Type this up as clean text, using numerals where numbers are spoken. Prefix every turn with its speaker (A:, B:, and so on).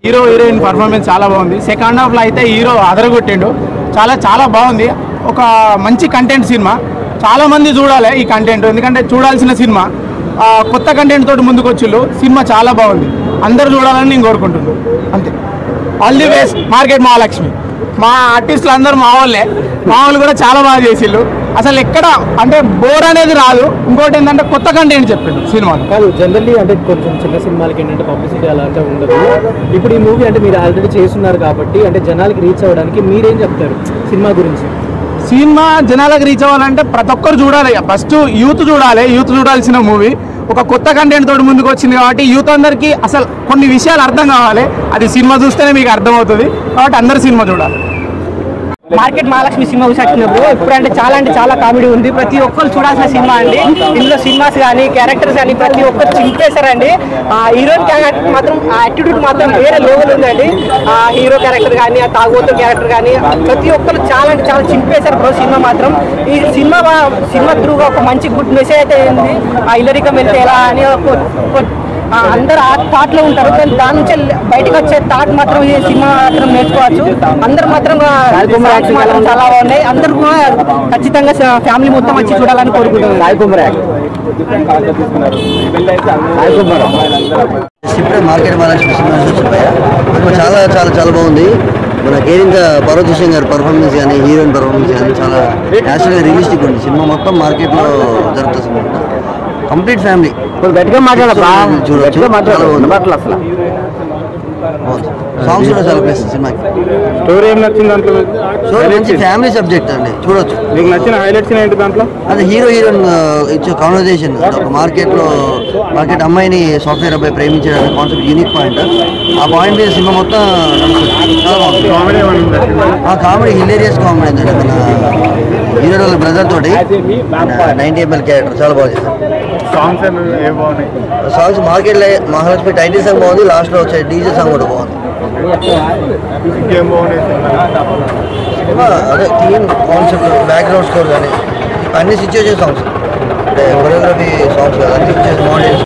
A: Hero heroine performance చాలా బాగుంది. Second హాఫ్లో అయితే హీరో అదరగొట్టిండు. చాలా బాగుంది. ఒక మంచి కంటెంట్ సినిమా. చాలామంది చూడాలి ఈ కంటెంట్, ఎందుకంటే చూడాల్సిన సినిమా. కొత్త కంటెంట్ తోటి ముందుకు వచ్చిళ్ళు. సినిమా చాలా బాగుంది, అందరూ చూడాలని నేను కోరుకుంటున్నాను. అంతే. All the best market Mahalakshmi. మా ఆర్టిస్టులు అందరూ మా వాళ్ళు కూడా చాలా బాగా చేసిళ్ళు. అసలు ఎక్కడ అంటే బోర్ అనేది రాదు. ఇంకోటి ఏంటంటే కొత్త కంటెంట్ చెప్పిండు సినిమాలో.
B: కాదు, జనరల్లీ అంటే కొంచెం చిన్న సినిమాలకి ఏంటంటే పబ్లిసిటీ అలా అంటే ఉండదు. ఇప్పుడు ఈ మూవీ అంటే మీరు ఆల్రెడీ చేస్తున్నారు కాబట్టి అంటే జనాలకి రీచ్ అవ్వడానికి మీరేం చెప్తారు సినిమా గురించి?
A: సినిమా జనాలకు రీచ్ అవ్వాలంటే ప్రతి ఒక్కరు చూడాలి. ఫస్ట్ యూత్ చూడాలి. యూత్ చూడాల్సిన మూవీ. ఒక కొత్త కంటెంట్ తోటి ముందుకు వచ్చింది కాబట్టి యూత్ అందరికీ అసలు కొన్ని విషయాలు అర్థం కావాలి. అది సినిమా చూస్తేనే మీకు అర్థమవుతుంది. కాబట్టి అందరు సినిమా చూడాలి.
C: మార్కెట్ మహాలక్ష్మి సినిమా చూసినప్పుడు ఇప్పుడు అంటే చాలా కామెడీ ఉంది. ప్రతి ఒక్కరు చూడాల్సిన సినిమా అండి. ఇందులో సినిమాస్ కానీ క్యారెక్టర్స్ కానీ ప్రతి ఒక్కరు చింపేశారండి. హీరోయిన్ క్యారెక్టర్ మాత్రం యాటిట్యూడ్ మాత్రం వేరే లెవెల్ ఉందండి. హీరో క్యారెక్టర్ కానీ తాగోతు క్యారెక్టర్ కానీ ప్రతి ఒక్కరు చాలా చింపేశారు బ్రో. సినిమా మాత్రం ఈ సినిమా త్రూగా ఒక మంచి గుడ్ మెసేజ్ అయితే ఉంది. ఇల్లరికం వెళ్తే ఎలా అని అందరు ఆ థాట్ లో ఉంటారు, కానీ దాని నుంచి బయటకు వచ్చే థాట్ మాత్రం ఈ సినిమా మాత్రం నేర్చుకోవచ్చు. అందరు మాత్రం చాలా బాగున్నాయి. అందరూ ఖచ్చితంగా ఫ్యామిలీ మొత్తం వచ్చి చూడాలని కోరుకుంటున్నారు.
D: ఇప్పుడే మార్కెట్ మహాలక్ష్మి సినిమా చాలా బాగుంది. మన కేరింత పార్వతీశం గారి పర్ఫార్మెన్స్ కానీ హీరోయిన్ పర్ఫార్మెన్స్ కానీ చాలా నేచురల్గా రియలిస్టిక్ ఉంది. సినిమా మొత్తం మార్కెట్లో జరుగుతుంది. సినిమా కంప్లీట్ ఫ్యామిలీ
B: గట్టిగా
D: చూడొచ్చు. అసలు సాంగ్స్ కూడా చాలా ప్లేస్ సినిమాకి.
E: స్టోరీ ఏం నచ్చింది దాంట్లో?
D: స్టోరీ మంచి ఫ్యామిలీ సబ్జెక్ట్ అండి, చూడొచ్చు.
E: మీకు నచ్చిన హైలైట్స్ ఏంటి దాంట్లో?
D: అదే హీరో హీరోయిన్ ఇచ్చే కాన్వర్జేషన్. ఒక మార్కెట్ అమ్మాయిని సాఫ్ట్వేర్ అబ్బాయి ప్రేమించడానికి కాన్సెప్ట్ యూనిక్ పాయింట్. ఆ పాయింట్ మీద సినిమా మొత్తం చాలా బాగుంది. ఆ కామెడీ హిలేరియస్ కామెడీ అండి. మన హీరో వాళ్ళ బ్రదర్ తోటి 90 ml క్యారెక్టర్ చాలా బాగా చేశారు. సాంగ్స్ మార్కెట్లో మహాలక్ష్మి టైటిల్ సాంగ్ బాగుంది. లాస్ట్లో వచ్చే డీజే సాంగ్ కూడా బాగుంది. అదే థీమ్ కాన్సెప్ట్ బ్యాక్గ్రౌండ్ స్కోర్ కానీ అన్ని సిచ్యువేషన్ సాంగ్స్ అంటే కొరియోగ్రఫీ సాంగ్స్ కదా, అన్ని సిచ్యువేషన్ బాగుంటాయి.